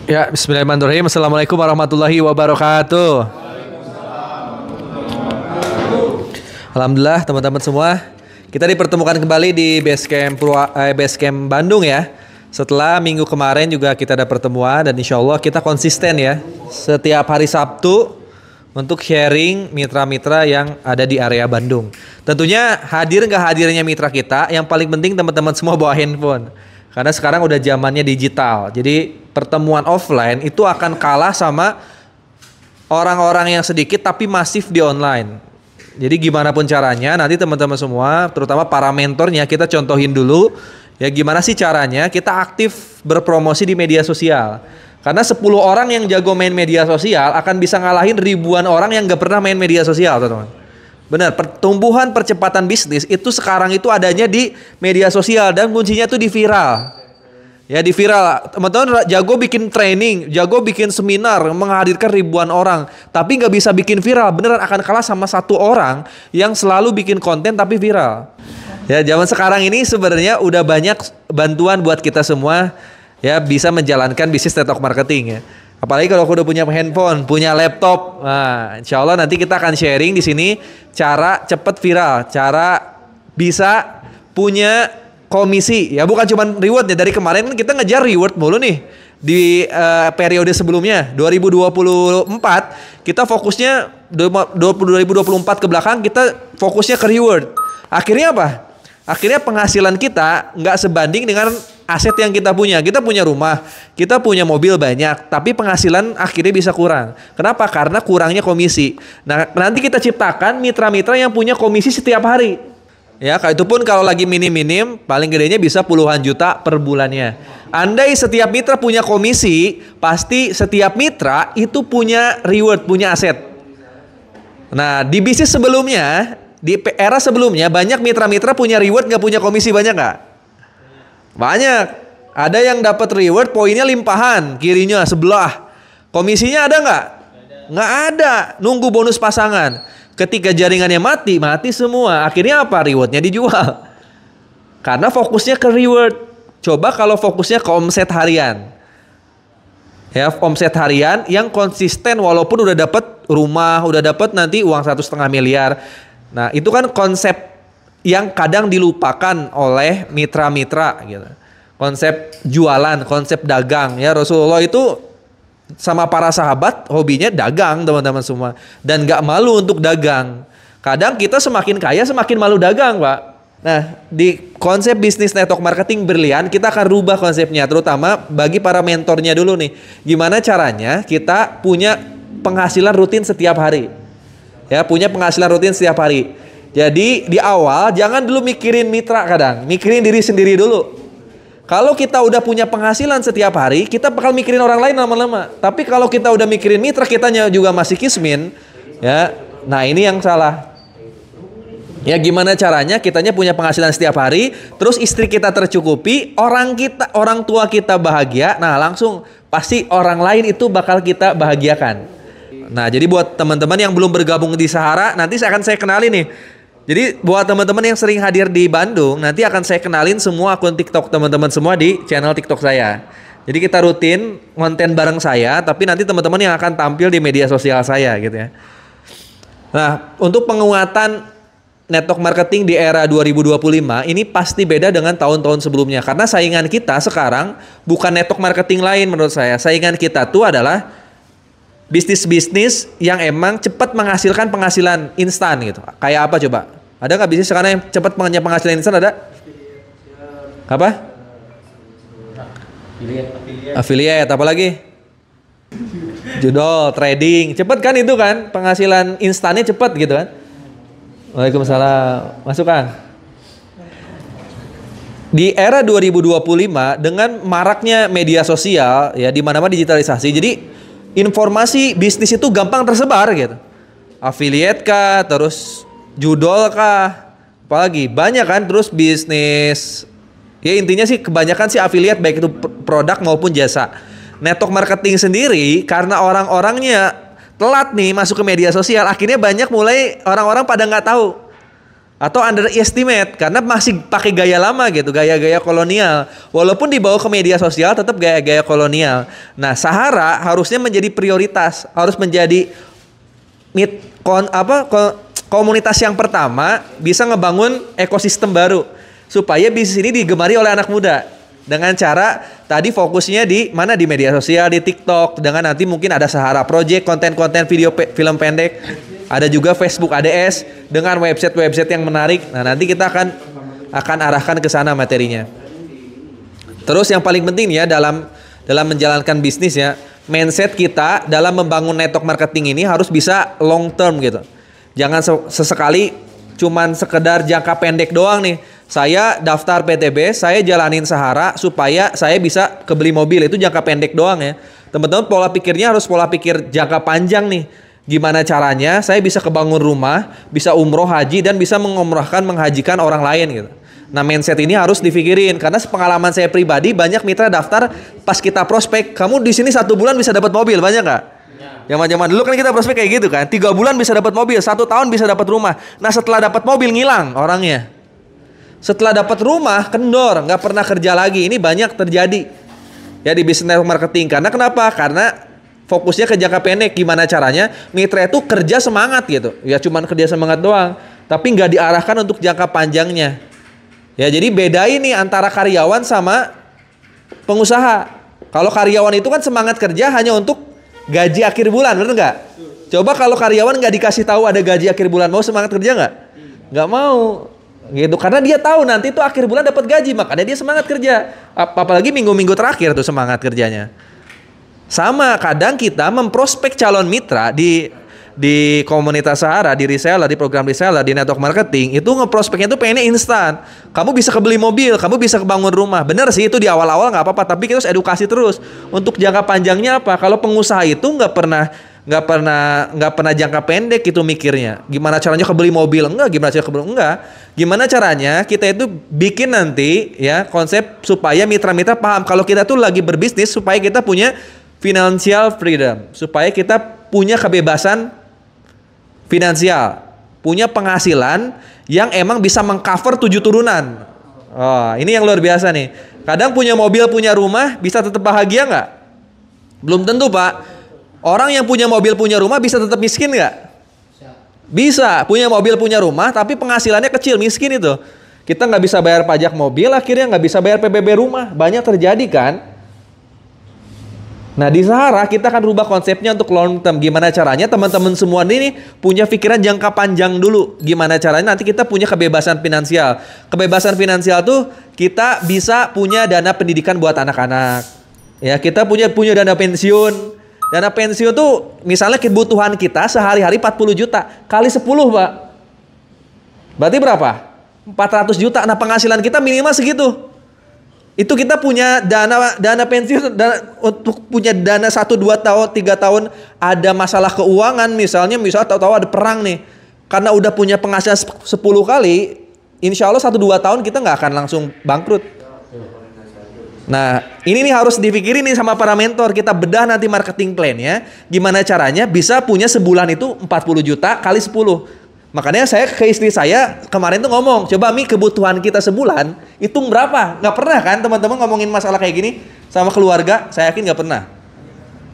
Ya, bismillahirrahmanirrahim. Assalamualaikum warahmatullahi wabarakatuh. Alhamdulillah teman-teman semua, kita dipertemukan kembali di Basecamp Bandung ya. Setelah minggu kemarin juga kita ada pertemuan dan insya Allah kita konsisten ya. Setiap hari Sabtu untuk sharing mitra-mitra yang ada di area Bandung. Tentunya hadir nggak hadirnya mitra kita, yang paling penting teman-teman semua bawa handphone. Karena sekarang udah zamannya digital. Jadi pertemuan offline itu akan kalah sama orang-orang yang sedikit tapi masif di online. Jadi gimana pun caranya nanti teman-teman semua, terutama para mentornya, kita contohin dulu ya gimana sih caranya kita aktif berpromosi di media sosial. Karena 10 orang yang jago main media sosial akan bisa ngalahin ribuan orang yang gak pernah main media sosial, teman-teman. Benar, pertumbuhan percepatan bisnis itu sekarang itu adanya di media sosial dan kuncinya tuh di viral. Ya di viral, teman-teman jago bikin training, jago bikin seminar, menghadirkan ribuan orang, tapi nggak bisa bikin viral, beneran akan kalah sama satu orang yang selalu bikin konten tapi viral. Ya zaman sekarang ini sebenarnya udah banyak bantuan buat kita semua ya bisa menjalankan bisnis network marketing ya. Apalagi kalau udah punya handphone, punya laptop, nah insya Allah nanti kita akan sharing di sini cara cepet viral, cara bisa punya komisi ya, bukan cuma reward ya. Dari kemarin kan kita ngejar reward mulu nih di periode sebelumnya 2024 kita fokusnya 2024 ke belakang kita fokusnya ke reward. Akhirnya apa? Akhirnya penghasilan kita nggak sebanding dengan aset yang kita punya. Kita punya rumah, kita punya mobil banyak, tapi penghasilan akhirnya bisa kurang. Kenapa? Karena kurangnya komisi. Nah, nanti kita ciptakan mitra-mitra yang punya komisi setiap hari. Ya, itu pun kalau lagi minim-minim, paling gedenya bisa puluhan juta per bulannya. Andai setiap mitra punya komisi, pasti setiap mitra itu punya reward, punya aset. Nah, di bisnis sebelumnya, di era sebelumnya, banyak mitra-mitra punya reward, nggak punya komisi, banyak nggak? Banyak. Ada yang dapat reward poinnya limpahan, kirinya sebelah. Komisinya ada nggak? Nggak ada. Nunggu bonus pasangan. Ketika jaringannya mati, mati semua. Akhirnya apa? Rewardnya dijual. Karena fokusnya ke reward. Coba kalau fokusnya ke omset harian. Ya, omset harian yang konsisten walaupun udah dapat rumah, udah dapat nanti uang 1,5 miliar. Nah, itu kan konsep yang kadang dilupakan oleh mitra-mitra gitu. Konsep jualan, konsep dagang ya. Rasulullah itu sama para sahabat hobinya dagang teman-teman semua. Dan gak malu untuk dagang. Kadang kita semakin kaya semakin malu dagang, Pak. Nah, di konsep bisnis network marketing brilian kita akan rubah konsepnya. Terutama bagi para mentornya dulu nih. Gimana caranya kita punya penghasilan rutin setiap hari. Ya, punya penghasilan rutin setiap hari. Jadi di awal jangan dulu mikirin mitra, kadang mikirin diri sendiri dulu. Kalau kita udah punya penghasilan setiap hari, kita bakal mikirin orang lain lama-lama. Tapi kalau kita udah mikirin mitra, kitanya juga masih kismin, ya. Nah ini yang salah. Ya gimana caranya kitanya punya penghasilan setiap hari, terus istri kita tercukupi, orang tua kita bahagia. Nah langsung pasti orang lain itu bakal kita bahagiakan. Nah jadi buat teman-teman yang belum bergabung di Sahara, nanti saya kenalin nih. Jadi buat teman-teman yang sering hadir di Bandung, nanti akan saya kenalin semua akun TikTok teman-teman semua di channel TikTok saya. Jadi kita rutin konten bareng saya, tapi nanti teman-teman yang akan tampil di media sosial saya gitu ya. Nah, untuk penguatan network marketing di era 2025 ini pasti beda dengan tahun-tahun sebelumnya. Karena saingan kita sekarang bukan network marketing lain menurut saya. Saingan kita tuh adalah bisnis-bisnis yang emang cepat menghasilkan penghasilan instan gitu. Kayak apa coba? Ada nggak bisnis sekarang yang cepat punya penghasilan instan? Ada? Apa? Affiliate. Apa lagi? Judol, trading. Cepat kan itu kan? Penghasilan instannya cepat gitu kan? Waalaikumsalam. Masukkan. Di era 2025 dengan maraknya media sosial ya, di mana-mana digitalisasi. Jadi informasi bisnis itu gampang tersebar gitu. Affiliate kah, terus judol kah, apalagi banyak kan, terus bisnis. Ya intinya sih kebanyakan sih affiliate, baik itu produk maupun jasa. Network marketing sendiri karena orang-orangnya telat nih masuk ke media sosial, akhirnya banyak mulai orang-orang pada nggak tahu. atau underestimate karena masih pakai gaya lama gitu, gaya-gaya kolonial. Walaupun dibawa ke media sosial tetap gaya-gaya kolonial. Nah, Sahara harusnya menjadi prioritas, harus menjadi komunitas yang pertama bisa ngebangun ekosistem baru supaya bisnis ini digemari oleh anak muda. Dengan cara tadi fokusnya di mana, di media sosial, di TikTok, dengan nanti mungkin ada Sahara Project, konten-konten video film pendek. Ada juga Facebook ADS dengan website-website yang menarik. Nah, nanti kita akan arahkan ke sana materinya. Terus yang paling penting ya dalam menjalankan bisnis ya, mindset kita dalam membangun network marketing ini harus bisa long term gitu. Jangan sesekali cuman sekedar jangka pendek doang nih. Saya daftar PTB, saya jalanin Sahara supaya saya bisa kebeli mobil, itu jangka pendek doang ya. Teman-teman, pola pikirnya harus pola pikir jangka panjang nih. Gimana caranya saya bisa kebangun rumah, bisa umroh, haji, dan bisa menghajikan orang lain gitu. Nah, mindset ini harus dipikirin karena pengalaman saya pribadi banyak mitra daftar pas kita prospek, kamu di sini 1 bulan bisa dapat mobil, banyak nggak? Zaman-zaman dulu kan kita prospek kayak gitu kan, 3 bulan bisa dapat mobil, 1 tahun bisa dapat rumah. Nah, setelah dapat mobil ngilang orangnya. Setelah dapat rumah kendor, nggak pernah kerja lagi. Ini banyak terjadi ya di bisnis network marketing. Karena kenapa? Karena fokusnya ke jangka pendek. Gimana caranya mitra itu kerja semangat gitu. Ya cuman kerja semangat doang, tapi nggak diarahkan untuk jangka panjangnya. Ya jadi beda ini antara karyawan sama pengusaha. Kalau karyawan itu kan semangat kerja hanya untuk gaji akhir bulan, bener nggak? Coba kalau karyawan nggak dikasih tahu ada gaji akhir bulan, mau semangat kerja nggak? Nggak mau. Gitu, karena dia tahu nanti tuh akhir bulan dapat gaji, makanya dia semangat kerja. Apalagi minggu-minggu terakhir tuh semangat kerjanya. Sama, kadang kita memprospek calon mitra di komunitas Sahara, di reseller, di program reseller, di network marketing, itu ngeprospeknya tuh pengennya instan. Kamu bisa kebeli mobil, kamu bisa kebangun rumah. Bener sih itu di awal-awal nggak apa-apa, tapi kita harus edukasi terus. Untuk jangka panjangnya apa? Kalau pengusaha itu nggak pernah jangka pendek itu mikirnya. Gimana caranya kebeli mobil? Gimana caranya kita itu bikin nanti ya konsep supaya mitra-mitra paham kalau kita tuh lagi berbisnis supaya kita punya financial freedom, supaya kita punya kebebasan finansial, punya penghasilan yang emang bisa mengcover 7 turunan. Oh, ini yang luar biasa nih. Kadang punya mobil, punya rumah, bisa tetap bahagia nggak? Belum tentu, Pak. Orang yang punya mobil, punya rumah bisa tetap miskin nggak? Bisa. Punya mobil, punya rumah, tapi penghasilannya kecil, miskin itu. Kita nggak bisa bayar pajak mobil, akhirnya nggak bisa bayar PBB rumah. Banyak terjadi kan? Nah, di Sahara kita akan rubah konsepnya untuk long term. Gimana caranya teman-teman semua ini punya pikiran jangka panjang dulu. Gimana caranya nanti kita punya kebebasan finansial. Kebebasan finansial tuh kita bisa punya dana pendidikan buat anak-anak. Ya, kita punya dana pensiun. Dana pensiun tuh misalnya kebutuhan kita sehari-hari 40 juta kali 10, Pak. Berarti berapa? 400 juta. Nah, penghasilan kita minimal segitu. Itu kita punya dana pensiun, untuk punya dana 1, 2 tahun, 3 tahun ada masalah keuangan misalnya tahu-tahu ada perang nih. Karena udah punya penghasilan 10 kali, insya Allah 1-2 tahun kita nggak akan langsung bangkrut. Nah, ini nih harus dipikirin nih sama para mentor. Kita bedah nanti marketing plan ya. Gimana caranya bisa punya sebulan itu 40 juta kali 10. Makanya saya ke istri saya kemarin tuh ngomong, coba Mi, kebutuhan kita sebulan itu berapa? Nggak pernah kan teman-teman ngomongin masalah kayak gini sama keluarga, saya yakin nggak pernah.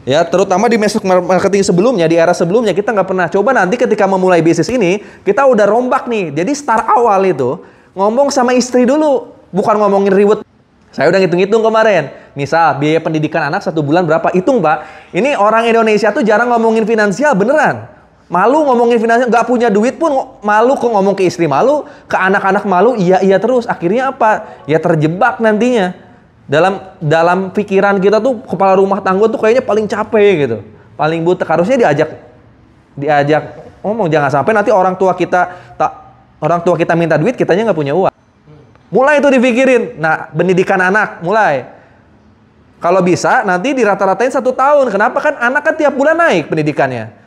Ya, terutama di marketing sebelumnya, di era sebelumnya kita nggak pernah. Coba nanti ketika memulai bisnis ini, kita udah rombak nih. Jadi start awal itu ngomong sama istri dulu, bukan ngomongin ribet. Saya udah ngitung-ngitung kemarin. Misal biaya pendidikan anak 1 bulan berapa? Hitung, Pak. Ini orang Indonesia tuh jarang ngomongin finansial, beneran. Malu ngomongin finansial, nggak punya duit pun malu, kok ngomong ke istri malu, ke anak-anak malu, iya terus. Akhirnya apa? Ya terjebak nantinya. Dalam pikiran kita tuh kepala rumah tangga tuh kayaknya paling capek gitu. Paling butek. Harusnya diajak ngomong, jangan sampai nanti orang tua kita minta duit, kitanya nggak punya uang. Mulai itu dipikirin. Nah, pendidikan anak mulai. Kalau bisa nanti dirata-ratain 1 tahun. Kenapa? Kan anak kan tiap bulan naik pendidikannya.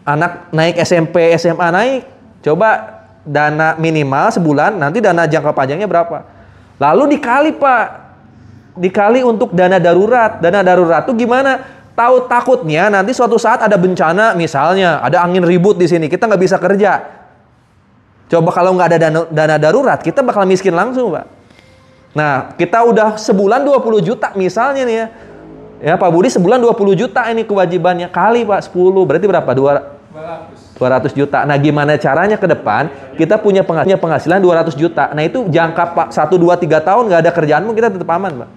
Anak naik SMP, SMA naik. Coba dana minimal sebulan, nanti dana jangka panjangnya berapa? Lalu dikali, Pak. Dikali untuk dana darurat. Dana darurat tuh gimana? Tahu takutnya nanti suatu saat ada bencana, misalnya ada angin ribut di sini, kita nggak bisa kerja. Coba kalau nggak ada dana darurat, kita bakal miskin langsung, Pak. Nah, kita udah sebulan 20 juta misalnya nih ya. Ya, Pak Budi sebulan 20 juta ini kewajibannya. Kali, Pak, 10. Berarti berapa? 200 juta. Nah, gimana caranya ke depan kita punya penghasilan 200 juta. Nah, itu jangka Pak 1, 2, 3 tahun nggak ada kerjaanmu, kita tetap aman, Pak.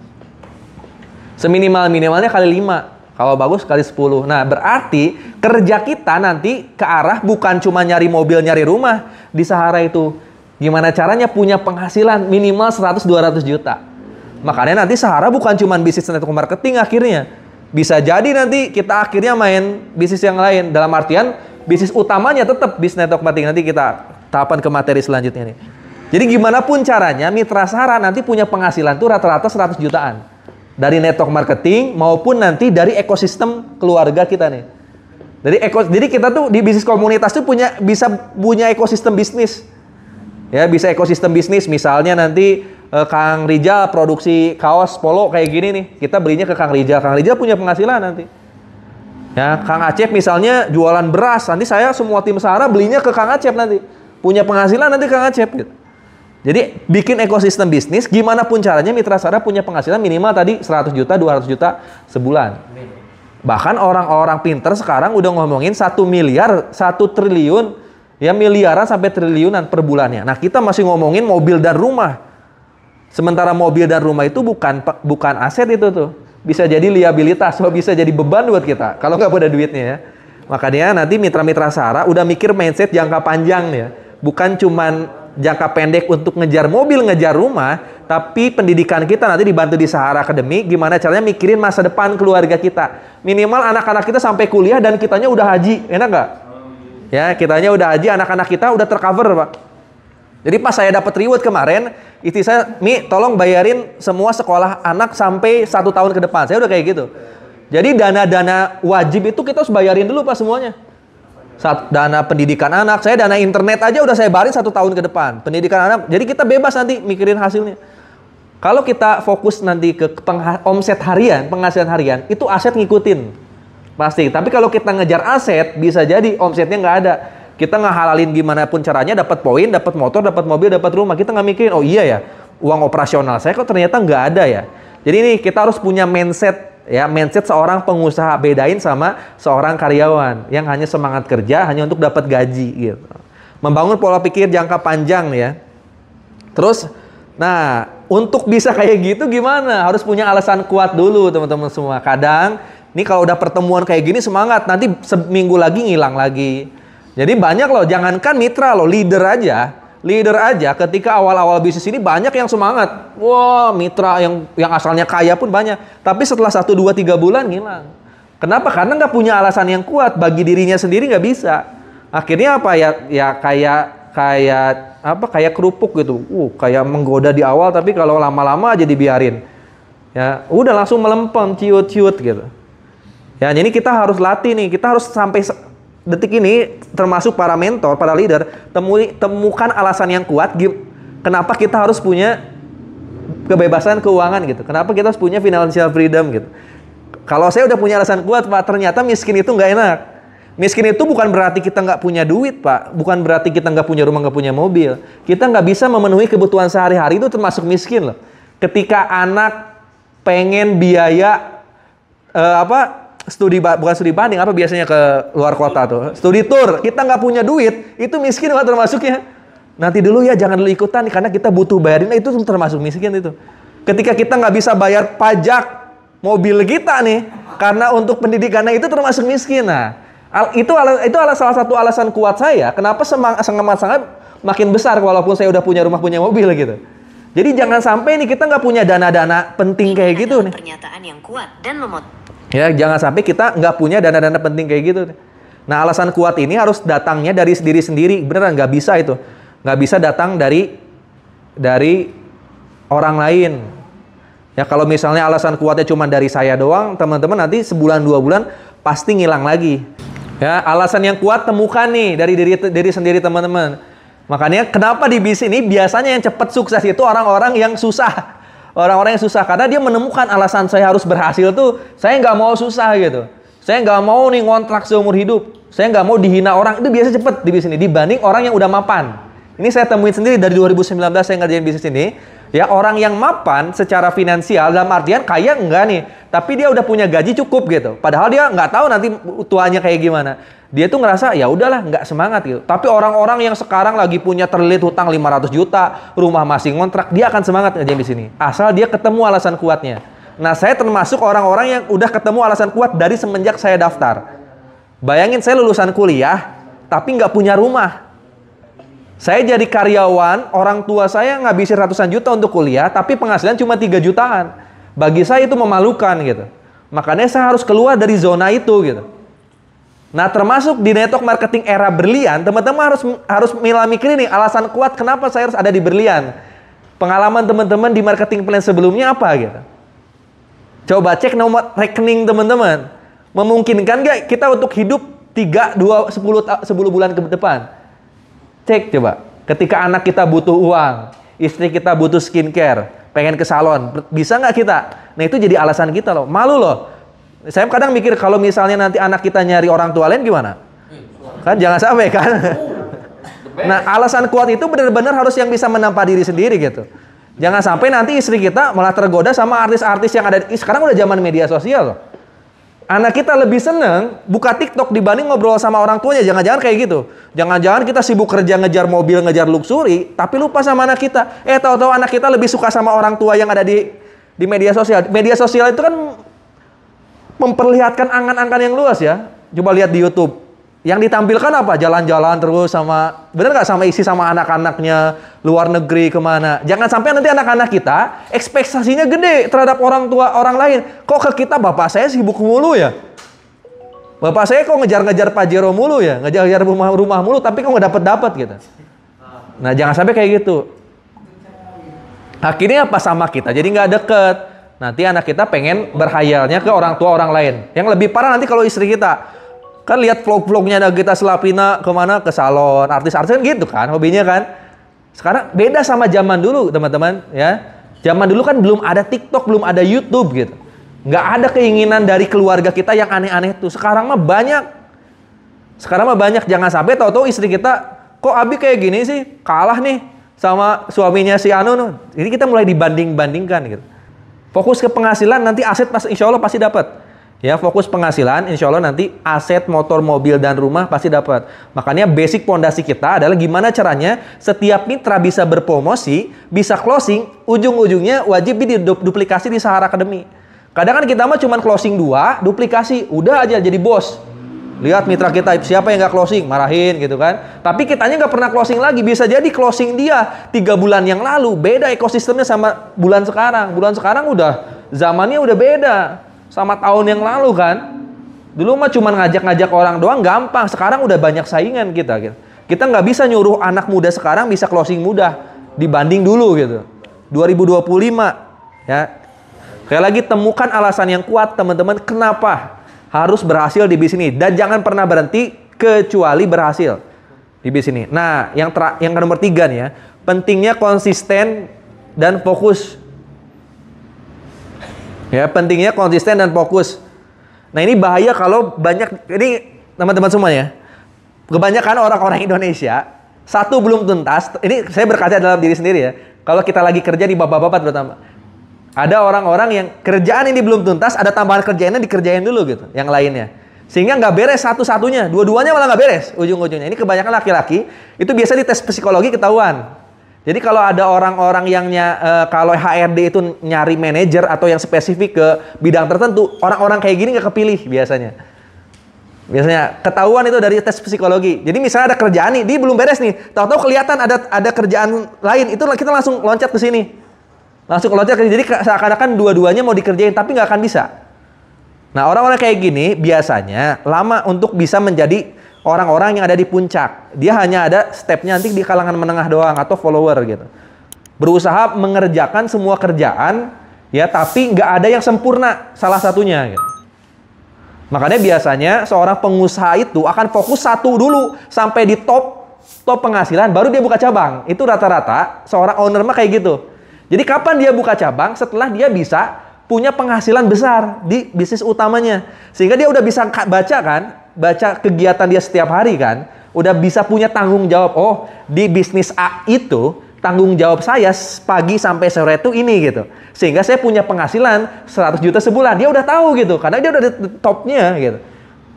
Seminimal-minimalnya kali 5. Kalau bagus kali 10. Nah, berarti kerja kita nanti ke arah bukan cuma nyari mobil, nyari rumah di Sahara itu. Gimana caranya punya penghasilan minimal 100-200 juta. Makanya nanti Sahara bukan cuma bisnis network marketing akhirnya. Bisa jadi nanti kita akhirnya main bisnis yang lain. Dalam artian bisnis utamanya tetap bisnis network marketing. Nanti kita tahapan ke materi selanjutnya nih. Jadi gimana pun caranya mitra Sahara nanti punya penghasilan tuh rata-rata 100 jutaan. Dari network marketing maupun nanti dari ekosistem keluarga kita nih. Jadi kita tuh di bisnis komunitas tuh bisa punya ekosistem bisnis. Ya, bisa ekosistem bisnis. Misalnya nanti Kang Rijal produksi kaos polo kayak gini nih. Kita belinya ke Kang Rijal. Kang Rijal punya penghasilan nanti. Ya, Kang Acep misalnya jualan beras. Nanti saya semua tim Sahara belinya ke Kang Acep nanti. Punya penghasilan nanti Kang Acep gitu. Jadi bikin ekosistem bisnis, gimana pun caranya mitra Sahara punya penghasilan minimal tadi 100 juta, 200 juta sebulan. Bahkan orang-orang pinter sekarang udah ngomongin 1 miliar, 1 triliun, ya miliaran sampai triliunan per bulannya. Nah, kita masih ngomongin mobil dan rumah. Sementara mobil dan rumah itu bukan aset itu tuh. Bisa jadi liabilitas, bisa jadi beban buat kita kalau nggak ada duitnya ya. Makanya nanti mitra-mitra Sahara udah mikir mindset jangka panjang ya. Bukan cuman jangka pendek untuk ngejar mobil, ngejar rumah, tapi pendidikan kita nanti dibantu di Sahara Academy, gimana caranya mikirin masa depan keluarga kita. Minimal anak-anak kita sampai kuliah dan kitanya udah haji, enak nggak? Ya, kitanya udah haji, anak-anak kita udah tercover, Pak. Jadi pas saya dapat reward kemarin, istri saya, Mi, tolong bayarin semua sekolah anak sampai 1 tahun ke depan. Saya udah kayak gitu. Jadi dana-dana wajib itu kita harus bayarin dulu, Pak, semuanya. Dana pendidikan anak, saya dana internet aja udah saya bayarin 1 tahun ke depan. Pendidikan anak, jadi kita bebas nanti mikirin hasilnya. Kalau kita fokus nanti ke omset harian, penghasilan harian, itu aset ngikutin. Pasti. Tapi kalau kita ngejar aset, bisa jadi omsetnya nggak ada. Kita ngehalalin gimana pun caranya, dapat poin, dapat motor, dapat mobil, dapat rumah. Kita nggak mikirin, oh iya ya, uang operasional saya kok ternyata nggak ada ya. Jadi ini kita harus punya mindset, ya, mindset seorang pengusaha, bedain sama seorang karyawan yang hanya semangat kerja hanya untuk dapat gaji gitu. Membangun pola pikir jangka panjang ya. Terus, nah untuk bisa kayak gitu gimana? Harus punya alasan kuat dulu teman-teman semua. Kadang, nih kalau udah pertemuan kayak gini semangat, nanti seminggu lagi ngilang lagi. Jadi banyak loh, jangankan mitra loh, leader aja ketika awal-awal bisnis ini banyak yang semangat. Wah, mitra yang asalnya kaya pun banyak. Tapi setelah 1, 2, 3 bulan ngilang. Kenapa? Karena nggak punya alasan yang kuat. Bagi dirinya sendiri nggak bisa. Akhirnya apa ya kayak kerupuk gitu. Kayak menggoda di awal, tapi kalau lama-lama aja dibiarin. Ya, udah langsung melempem, ciut-ciut gitu. Ya, jadi kita harus latih nih. Kita harus sampai detik ini, termasuk para mentor, para leader, temukan alasan yang kuat. Kenapa kita harus punya kebebasan keuangan gitu? Kenapa kita harus punya financial freedom gitu? Kalau saya udah punya alasan kuat, Pak, ternyata miskin itu nggak enak. Miskin itu bukan berarti kita nggak punya duit, Pak. Bukan berarti kita nggak punya rumah, nggak punya mobil. Kita nggak bisa memenuhi kebutuhan sehari-hari, itu termasuk miskin loh. Ketika anak pengen biaya bukan studi banding, apa biasanya ke luar kota tuh, studi tour, kita nggak punya duit, itu miskin Pak termasuknya. Nanti dulu ya, jangan dulu ikutan karena kita butuh bayarin, itu termasuk miskin itu. Ketika kita nggak bisa bayar pajak mobil kita nih, karena untuk pendidikannya, itu termasuk miskin. Nah, itu salah satu alasan kuat saya, kenapa semangat makin besar walaupun saya udah punya rumah, punya mobil gitu. Jadi jangan sampai nih kita nggak punya dana-dana penting kayak gitu nih. Pernyataan yang kuat dan ya, jangan sampai kita nggak punya dana-dana penting kayak gitu. Nah, alasan kuat ini harus datangnya dari diri sendiri. Beneran nggak bisa itu. Nggak bisa datang dari orang lain. Ya, kalau misalnya alasan kuatnya cuma dari saya doang, teman-teman nanti sebulan 2 bulan pasti ngilang lagi. Ya, alasan yang kuat temukan nih dari diri sendiri teman-teman. Makanya kenapa di bisnis ini biasanya yang cepat sukses itu orang-orang yang susah. Orang-orang yang susah, karena dia menemukan alasan saya harus berhasil tuh, saya nggak mau susah gitu. Saya nggak mau nih ngontrak seumur hidup. Saya nggak mau dihina orang. Itu biasa cepet di bisnis ini dibanding orang yang udah mapan. Ini saya temuin sendiri dari 2019 saya ngerjain bisnis ini. Ya, orang yang mapan secara finansial dalam artian kaya enggak nih, tapi dia udah punya gaji cukup gitu. Padahal dia nggak tahu nanti tuanya kayak gimana. Dia tuh ngerasa ya udahlah nggak semangat gitu. Tapi orang-orang yang sekarang lagi punya terlilit hutang 500 juta, rumah masih ngontrak, dia akan semangat ngerjain di sini. Asal dia ketemu alasan kuatnya. Nah, saya termasuk orang-orang yang udah ketemu alasan kuat dari semenjak saya daftar. Bayangin saya lulusan kuliah, tapi nggak punya rumah. Saya jadi karyawan, orang tua saya ngabisin ratusan juta untuk kuliah, tapi penghasilan cuma 3 jutaan. Bagi saya itu memalukan gitu. Makanya saya harus keluar dari zona itu gitu. Nah, termasuk di network marketing era berlian, teman-teman harus mikirin nih alasan kuat kenapa saya harus ada di berlian. Pengalaman teman-teman di marketing plan sebelumnya apa gitu. Coba cek nomor rekening teman-teman. Memungkinkan nggak kita untuk hidup 3, 2, 10 bulan ke depan? Cek coba, ketika anak kita butuh uang, istri kita butuh skincare, pengen ke salon, bisa nggak kita? Nah, itu jadi alasan kita loh, malu loh. Saya kadang mikir kalau misalnya nanti anak kita nyari orang tua lain gimana? Kan jangan sampai kan? Nah, alasan kuat itu benar-benar harus yang bisa menampa diri sendiri gitu. Jangan sampai nanti istri kita malah tergoda sama artis-artis yang ada. Sekarang udah zaman media sosial loh. Anak kita lebih seneng buka TikTok dibanding ngobrol sama orang tuanya. Jangan-jangan kayak gitu. Jangan-jangan kita sibuk kerja ngejar mobil, ngejar luxury, tapi lupa sama anak kita. Tahu-tahu anak kita lebih suka sama orang tua yang ada di media sosial. Media sosial itu kan memperlihatkan angan-angan yang luas ya. Coba lihat di YouTube. Yang ditampilkan apa? Jalan-jalan terus sama, bener nggak, sama isi sama anak-anaknya, luar negeri kemana. Jangan sampai nanti anak-anak kita ekspektasinya gede terhadap orang tua orang lain. Kok ke kita bapak saya sibuk mulu ya? Bapak saya kok ngejar-ngejar Pajero mulu ya? Ngejar-ngejar rumah mulu tapi kok nggak dapet-dapet gitu. Nah, jangan sampai kayak gitu. Akhirnya apa sama kita? Jadi nggak deket. Nanti anak kita pengen berhayalnya ke orang tua orang lain. Yang lebih parah nanti kalau istri kita. Kan lihat vlog-vlognya Nagita Slavina kemana, ke salon, artis-artis kan gitu kan, hobinya kan. Sekarang beda sama zaman dulu teman-teman ya. Zaman dulu kan belum ada TikTok, belum ada YouTube gitu. Nggak ada keinginan dari keluarga kita yang aneh-aneh tuh. Sekarang mah banyak. Jangan sampai tahu-tahu istri kita, kok Abi kayak gini sih, kalah nih sama suaminya si Anu. Jadi kita mulai dibanding-bandingkan gitu. Fokus ke penghasilan, nanti aset insya Allah pasti dapat. Ya, fokus penghasilan, insya Allah nanti aset, motor, mobil, dan rumah pasti dapat. Makanya basic pondasi kita adalah gimana caranya setiap mitra bisa berpromosi, bisa closing, ujung-ujungnya wajib duplikasi di Sahara Academy. Kadang kan kita mah cuma closing 2, duplikasi, udah aja jadi bos. Lihat mitra kita, siapa yang nggak closing, marahin gitu kan. Tapi kitanya nggak pernah closing lagi, bisa jadi closing dia 3 bulan yang lalu, beda ekosistemnya sama bulan sekarang. Bulan sekarang udah, zamannya udah beda. Sama tahun yang lalu kan. Dulu mah cuma ngajak-ngajak orang doang gampang. Sekarang udah banyak saingan kita gitu. Kita nggak bisa nyuruh anak muda sekarang bisa closing mudah dibanding dulu gitu. 2025 ya. Sekali lagi temukan alasan yang kuat teman-teman kenapa harus berhasil di bisnis ini, dan jangan pernah berhenti kecuali berhasil di bisnis ini. Nah, yang nomor 3 nih ya. Pentingnya konsisten dan fokus. Ya, pentingnya konsisten dan fokus. Nah, ini bahaya kalau ini teman-teman semua ya. Kebanyakan orang-orang Indonesia, satu belum tuntas. Ini saya berkaca dalam diri sendiri ya. Kalau kita lagi kerja di bapak-bapak terutama. Ada orang-orang yang kerjaan ini belum tuntas, ada tambahan kerjaannya dikerjain dulu gitu, yang lainnya. Sehingga nggak beres satu-satunya, dua-duanya malah nggak beres ujung-ujungnya. Ini kebanyakan laki-laki, itu biasa di tes psikologi ketahuan. Jadi kalau ada orang-orang yang kalau HRD itu nyari manajer atau yang spesifik ke bidang tertentu, orang-orang kayak gini nggak kepilih biasanya. Biasanya ketahuan itu dari tes psikologi. Jadi misalnya ada kerjaan nih, dia belum beres nih, tahu-tahu kelihatan ada kerjaan lain, itu kita langsung loncat ke sini, langsung loncat ke sini. Jadi seakan-akan dua-duanya mau dikerjain, tapi nggak akan bisa. Nah, orang-orang kayak gini biasanya lama untuk bisa menjadi orang-orang yang ada di puncak. Dia hanya ada stepnya nanti di kalangan menengah doang atau follower gitu. Berusaha mengerjakan semua kerjaan ya, tapi nggak ada yang sempurna salah satunya gitu. Makanya biasanya seorang pengusaha itu akan fokus satu dulu sampai di top penghasilan, baru dia buka cabang. Itu rata-rata seorang owner mah kayak gitu. Jadi kapan dia buka cabang? Setelah dia bisa punya penghasilan besar di bisnis utamanya. Sehingga dia udah bisa baca kegiatan dia setiap hari kan. udah bisa punya tanggung jawab. Oh, di bisnis A itu tanggung jawab saya pagi sampai sore itu ini gitu. Sehingga saya punya penghasilan 100 juta sebulan. Dia udah tahu gitu, karena dia udah di topnya gitu.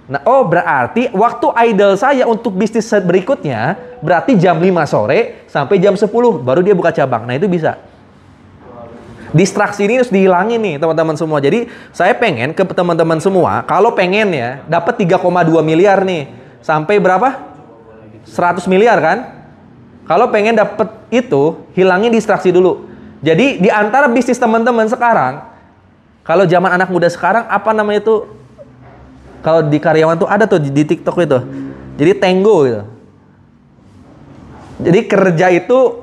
Nah, oh berarti waktu idle saya untuk bisnis berikutnya berarti jam 5 sore sampai jam 10 baru dia buka cabang. Nah, itu bisa. Distraksi ini harus dihilangin nih teman-teman semua. Jadi saya pengen ke teman-teman semua, kalau pengen ya dapat 3,2 miliar nih, sampai berapa? 100 miliar kan? Kalau pengen dapat itu, hilangin distraksi dulu. Jadi di antara bisnis teman-teman sekarang, kalau zaman anak muda sekarang apa namanya itu? Kalau di karyawan tuh ada tuh di TikTok itu. Jadi Tango gitu. Jadi kerja itu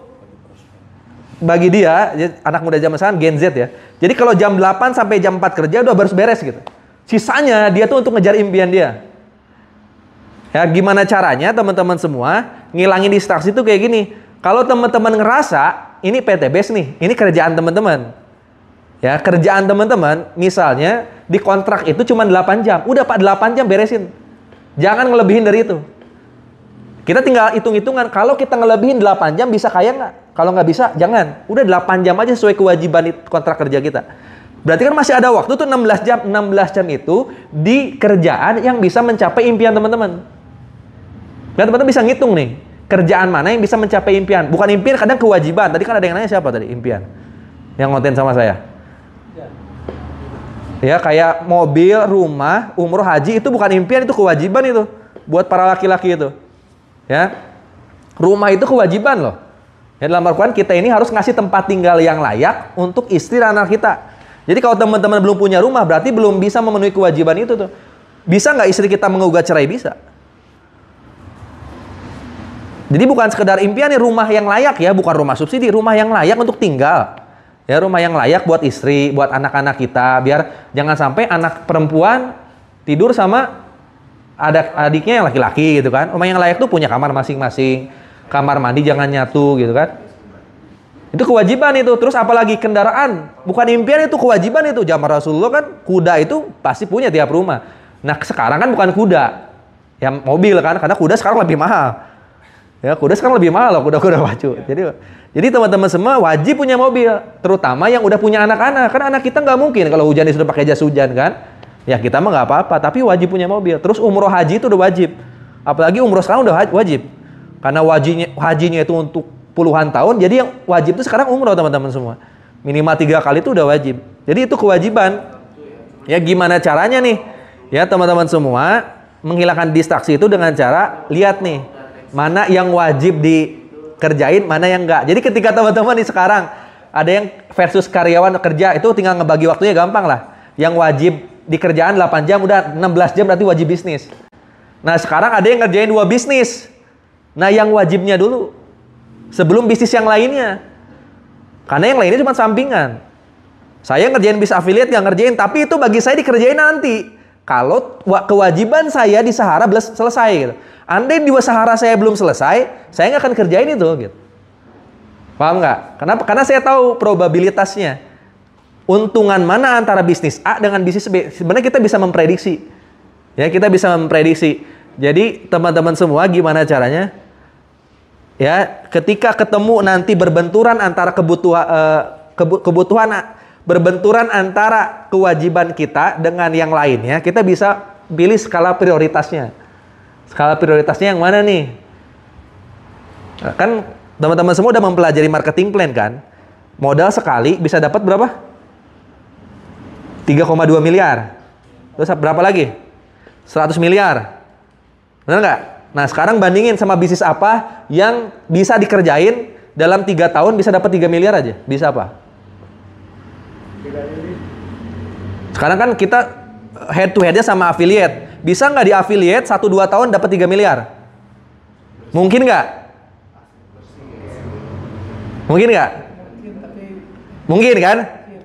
bagi dia, anak muda zaman sekarang Gen Z ya. Jadi kalau jam 8 sampai jam 4 kerja udah harus beres gitu. Sisanya dia tuh untuk ngejar impian dia. Ya, gimana caranya teman-teman semua ngilangin distraksi itu kayak gini. Kalau teman-teman ngerasa ini PTBS nih, ini kerjaan teman-teman. Ya, kerjaan teman-teman misalnya di kontrak itu cuma 8 jam. Udah Pak 8 jam beresin. Jangan ngelebihin dari itu. Kita tinggal hitung-hitungan, kalau kita ngelebihin 8 jam bisa kaya nggak? Kalau nggak bisa, jangan. Udah 8 jam aja sesuai kewajiban kontrak kerja kita. Berarti kan masih ada waktu tuh 16 jam. 16 jam itu di kerjaan yang bisa mencapai impian teman-teman. Dan teman-teman bisa ngitung nih, kerjaan mana yang bisa mencapai impian. Bukan impian, kadang kewajiban. Tadi kan ada yang nanya siapa tadi? Impian. Yang ngonten sama saya. Ya, kayak mobil, rumah, umroh, haji, itu bukan impian, itu kewajiban itu. Buat para laki-laki itu. Ya, rumah itu kewajiban loh. Ya, dalam Al-Quran kita ini harus ngasih tempat tinggal yang layak untuk istri dan anak kita. Jadi kalau teman-teman belum punya rumah, berarti belum bisa memenuhi kewajiban itu tuh. Bisa nggak istri kita menggugat cerai? Bisa. Jadi bukan sekedar impian nih, rumah yang layak ya, bukan rumah subsidi, rumah yang layak untuk tinggal. Ya, rumah yang layak buat istri, buat anak-anak kita, biar jangan sampai anak perempuan tidur sama adiknya yang laki-laki gitu kan. Rumah yang layak tuh punya kamar masing-masing, kamar mandi jangan nyatu gitu kan. Itu kewajiban itu. Terus apalagi kendaraan, bukan impian, itu kewajiban itu. Zaman Rasulullah kan kuda itu pasti punya tiap rumah. Nah sekarang kan bukan kuda, ya mobil kan, karena kuda sekarang lebih mahal. Ya, kuda sekarang lebih mahal loh, kuda-kuda pacu. Jadi teman-teman semua wajib punya mobil, terutama yang udah punya anak-anak. Kan anak kita nggak mungkin kalau hujan disuruh pakai jas hujan kan. Ya kita mah nggak apa-apa, tapi wajib punya mobil. Terus umroh haji itu udah wajib. Apalagi umroh sekarang udah wajib. Karena hajinya itu untuk puluhan tahun, jadi yang wajib itu sekarang umroh teman-teman semua. Minimal 3 kali itu udah wajib. Jadi itu kewajiban. Ya gimana caranya nih? Ya teman-teman semua menghilangkan distraksi itu dengan cara lihat nih. Mana yang wajib dikerjain, mana yang enggak. Jadi ketika teman-teman nih sekarang ada yang versus karyawan kerja, itu tinggal ngebagi waktunya gampang lah. Yang wajib dikerjaan 8 jam, udah 16 jam berarti wajib bisnis. Nah sekarang ada yang ngerjain 2 bisnis. Nah yang wajibnya dulu sebelum bisnis yang lainnya. Karena yang lainnya cuma sampingan. Saya ngerjain bisnis affiliate, nggak ngerjain, tapi itu bagi saya dikerjain nanti. Kalau kewajiban saya di Sahara belum selesai gitu. Andai di Sahara saya belum selesai, saya nggak akan kerjain itu gitu. Paham nggak? Kenapa? Karena saya tahu probabilitasnya. Untungan mana antara bisnis A dengan bisnis B. Sebenarnya kita bisa memprediksi. Ya, kita bisa memprediksi. Jadi teman-teman semua gimana caranya? Ya, ketika ketemu nanti berbenturan antara kebutuhan berbenturan antara kewajiban kita dengan yang lainnya, kita bisa pilih skala prioritasnya. Skala prioritasnya yang mana nih? Kan teman-teman semua udah mempelajari marketing plan kan? Modal sekali bisa dapat berapa? 3,2 miliar. Terus berapa lagi? 100 miliar. Benar nggak? Nah sekarang bandingin sama bisnis apa yang bisa dikerjain dalam 3 tahun bisa dapat 3 miliar aja. Bisa apa? Sekarang kan kita head to headnya sama affiliate. Bisa nggak di affiliate 1-2 tahun dapat 3 miliar? Mungkin nggak? Mungkin nggak? Mungkin kan?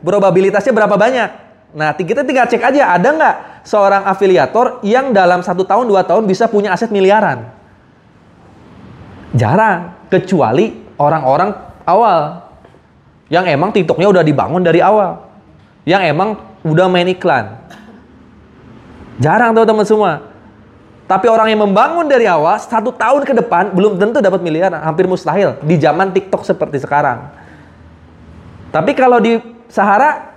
Probabilitasnya berapa banyak? Nah kita tinggal cek aja, ada nggak seorang afiliator yang dalam 1 tahun 2 tahun bisa punya aset miliaran? Jarang, kecuali orang-orang awal yang emang TikToknya udah dibangun dari awal, yang emang udah main iklan. Jarang teman-teman semua. Tapi orang yang membangun dari awal 1 tahun ke depan belum tentu dapat miliar, hampir mustahil di zaman TikTok seperti sekarang. Tapi kalau di Sahara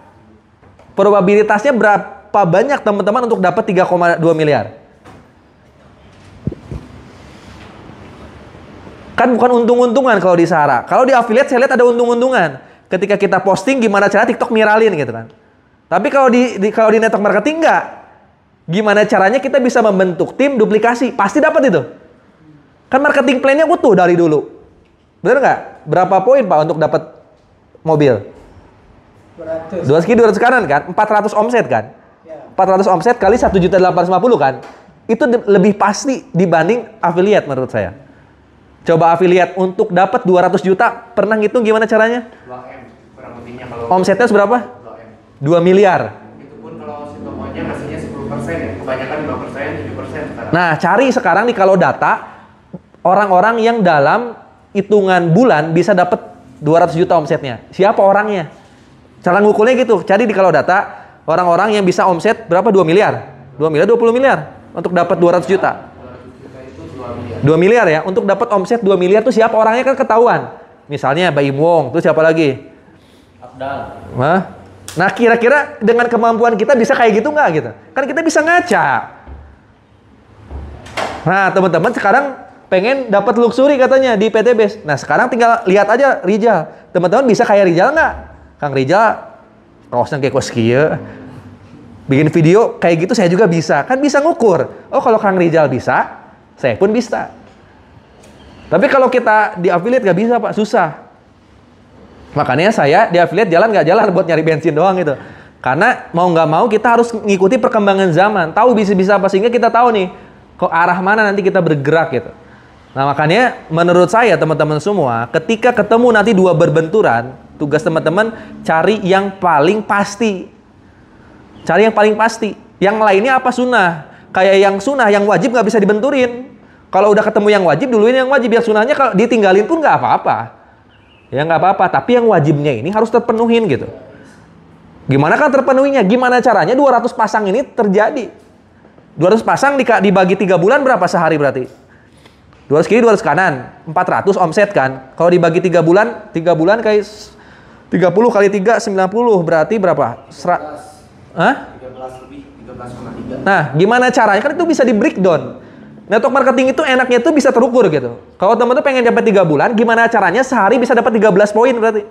probabilitasnya berapa banyak teman-teman untuk dapat 3,2 miliar? Kan bukan untung-untungan kalau di Sahara. Kalau di affiliate saya lihat ada untung-untungan. Ketika kita posting gimana cara TikTok viralin gitu kan. Tapi kalau di network marketing enggak. Gimana caranya kita bisa membentuk tim duplikasi? Pasti dapat itu. Kan marketing plan-nya utuh dari dulu. Bener nggak? Berapa poin Pak untuk dapat mobil? 200 kanan kan? 400 omset kan? 400 omset kali 1.850 kan? Itu lebih pasti dibanding affiliate menurut saya. Coba affiliate untuk dapat 200 juta, pernah ngitung gimana caranya? 2M kurang lebihnya kalau omsetnya berapa? 2 miliar. Itu pun kalau si tokonya ngasihnya 10% ya, kebanyakan 5%, 7% sekarang. Nah, cari sekarang nih kalau data orang-orang yang dalam hitungan bulan bisa dapat 200 juta omsetnya. Siapa orangnya? Cara ngukurnya gitu. Cari di kalau data orang-orang yang bisa omset berapa? 2 miliar. 2 miliar 20 miliar untuk dapat 200 juta. 2 miliar ya. Untuk dapat omset 2 miliar tuh siapa orangnya kan ketahuan. Misalnya Baim Wong, terus siapa lagi? Abdal. Nah, kira-kira dengan kemampuan kita bisa kayak gitu nggak gitu? Kan kita bisa ngaca. Nah, teman-teman sekarang pengen dapat luxury katanya di PT Base. Nah, sekarang tinggal lihat aja Rijal. Teman-teman bisa kayak Rijal nggak? Kang Rijal, kaosnya kayak kos kieu. Bikin video kayak gitu saya juga bisa. Kan bisa ngukur. Oh, kalau Kang Rijal bisa, saya pun bisa. Tapi kalau kita di affiliate nggak bisa Pak, susah. Makanya saya di affiliate jalan nggak jalan buat nyari bensin doang gitu. Karena mau nggak mau kita harus ngikuti perkembangan zaman. Tahu bisa apa sehingga kita tahu nih ke arah mana nanti kita bergerak gitu. Nah makanya menurut saya teman-teman semua ketika ketemu nanti dua berbenturan, tugas teman-teman cari yang paling pasti. Cari yang paling pasti. Yang lainnya apa sunnah. Kayak yang sunnah, yang wajib nggak bisa dibenturin. Kalau udah ketemu yang wajib, duluin yang wajib. Yang sunnahnya kalau ditinggalin pun nggak apa-apa. Ya nggak apa-apa, tapi yang wajibnya ini harus terpenuhin gitu. Gimana kan terpenuhinya? Gimana caranya 200 pasang ini terjadi? 200 pasang dibagi 3 bulan berapa sehari berarti? 200 kiri, 200 kanan. 400 omset kan? Kalau dibagi 3 bulan kayak 30 kali 3, 90. Berarti berapa? 13 lebih, 13,3. Nah, gimana caranya? Kan itu bisa di breakdown. Network marketing itu enaknya tuh bisa terukur gitu. Kalau teman-teman pengen dapat 3 bulan, gimana caranya sehari bisa dapat 13 poin berarti?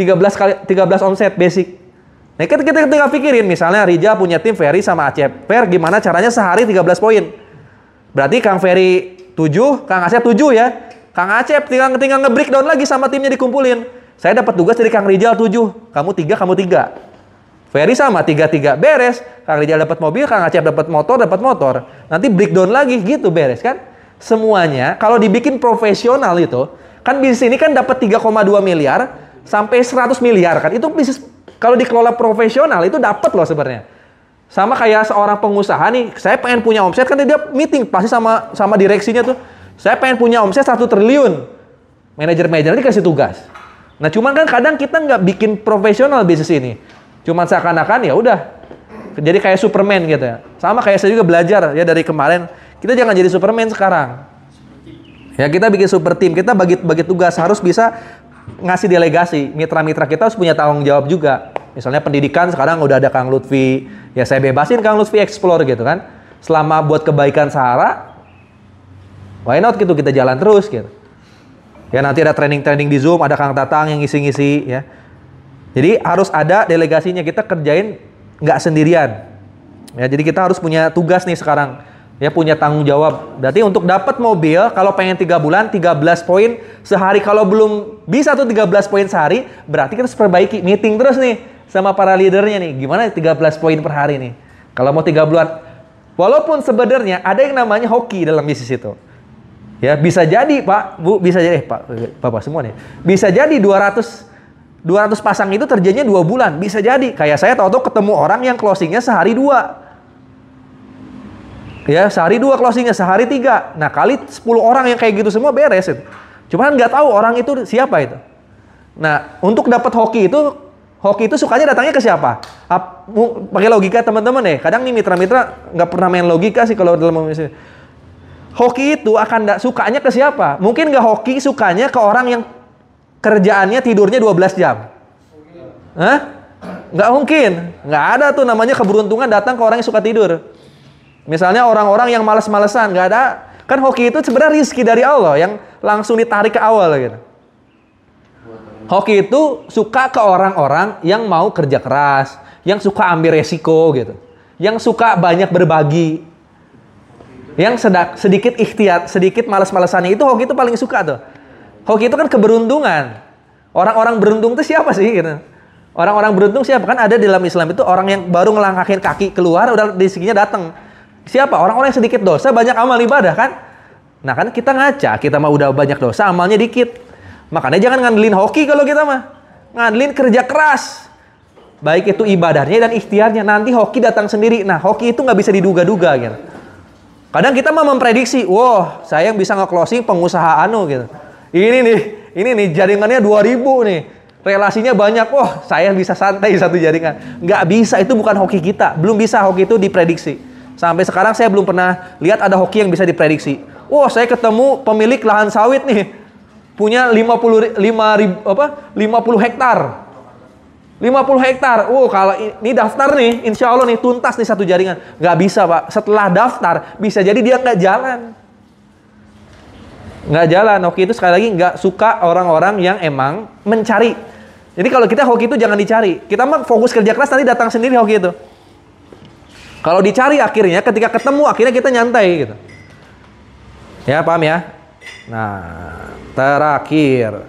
13 kali 13 omset basic. Nah, kita tinggal pikirin misalnya Rija punya tim Ferry sama Acep. Fer gimana caranya sehari 13 poin? Berarti Kang Ferry 7, Kang Acep 7 ya. Kang Acep tinggal nge-breakdown lagi sama timnya dikumpulin. Saya dapat tugas dari Kang Rijal 7, kamu 3, kamu 3. Ferry sama 3-3 beres. Kang Rijal dapat mobil, Kang Acep dapat motor. Nanti breakdown lagi gitu beres kan? Semuanya kalau dibikin profesional itu kan bisnis ini kan dapat 3,2 miliar sampai 100 miliar kan? Itu bisnis kalau dikelola profesional itu dapat loh sebenarnya. Sama kayak seorang pengusaha nih, saya pengen punya omset kan dia meeting pasti sama direksinya tuh. Saya pengen punya omset 1 triliun. Manajer-manajer dikasih tugas. Nah, cuman kan kadang kita nggak bikin profesional bisnis ini. Cuman seakan-akan ya udah jadi kayak Superman gitu ya. Sama kayak saya juga belajar ya dari kemarin. Kita jangan jadi Superman sekarang. Ya kita bikin super team. Kita bagi tugas harus bisa ngasih delegasi. Mitra-mitra kita harus punya tanggung jawab juga. Misalnya pendidikan sekarang udah ada Kang Lutfi. Ya saya bebasin Kang Lutfi explore gitu kan. Selama buat kebaikan Sahara, why not gitu kita jalan terus gitu. Ya nanti ada training-training di Zoom, ada Kang Tatang yang ngisi-ngisi ya. Jadi harus ada delegasinya, kita kerjain nggak sendirian. Ya, jadi kita harus punya tugas nih sekarang. Ya, punya tanggung jawab. Berarti untuk dapat mobil, kalau pengen 3 bulan, 13 poin sehari. Kalau belum bisa tuh 13 poin sehari, berarti kita harus perbaiki. Meeting terus nih sama para leadernya nih. Gimana 13 poin per hari nih? Kalau mau 3 bulan. Walaupun sebenarnya ada yang namanya hoki dalam bisnis itu. Ya, bisa jadi Pak, Bu, bisa jadi Pak, Bapak semua nih. Bisa jadi 200 pasang itu terjadinya 2 bulan. Bisa jadi. Kayak saya tahu-tahu ketemu orang yang closingnya sehari 2. Ya, sehari 2 closingnya, sehari 3. Nah, kali 10 orang yang kayak gitu semua beres itu. Cuman nggak tahu orang itu siapa itu. Nah, untuk dapat hoki itu Hoki itu sukanya datangnya ke siapa? Pakai logika teman-teman ya. Kadang nih mitra-mitra nggak pernah main logika sih kalau dalam misalnya. Hoki itu akan sukanya ke siapa? Mungkin nggak hoki sukanya ke orang yang kerjaannya tidurnya 12 jam. Hah? Nggak mungkin. Nggak ada tuh namanya keberuntungan datang ke orang yang suka tidur. Misalnya orang-orang yang malas-malesan, nggak ada. Kan hoki itu sebenarnya rizki dari Allah yang langsung ditarik ke awal gitu. Hoki itu suka ke orang-orang yang mau kerja keras, yang suka ambil resiko gitu, yang suka banyak berbagi, yang sedikit ikhtiar, sedikit malas-malasannya itu hoki itu paling suka tuh. Hoki itu kan keberuntungan. Orang-orang beruntung itu siapa sih gitu? Orang-orang beruntung siapa? Kan ada di dalam Islam itu orang yang baru ngelangkahin kaki keluar udah rezekinya datang. Siapa? Orang-orang yang sedikit dosa banyak amal ibadah kan? Nah kan kita ngaca, kita mah udah banyak dosa, amalnya dikit. Makanya jangan ngandelin hoki kalau kita mah. Ngandelin kerja keras. Baik itu ibadahnya dan ikhtiarnya. Nanti hoki datang sendiri. Nah hoki itu nggak bisa diduga-duga gitu. Kadang kita mah memprediksi, wah saya yang bisa nge-closing pengusaha gitu. Ini nih jaringannya 2000 nih. Relasinya banyak, wah saya bisa santai satu jaringan. Nggak bisa, itu bukan hoki kita. Belum bisa hoki itu diprediksi. Sampai sekarang saya belum pernah lihat ada hoki yang bisa diprediksi. Wah saya ketemu pemilik lahan sawit nih. Punya 50 hektar. 50 hektar. Oh, kalau ini daftar nih, insya Allah nih tuntas nih satu jaringan. Nggak bisa Pak. Setelah daftar, bisa jadi dia nggak jalan. Nggak jalan. Hoki itu sekali lagi nggak suka orang-orang yang emang mencari. Jadi kalau kita hoki itu jangan dicari. Kita mah fokus kerja keras, nanti datang sendiri hoki itu. Kalau dicari akhirnya, ketika ketemu akhirnya kita nyantai gitu. Ya, paham ya? Nah, terakhir.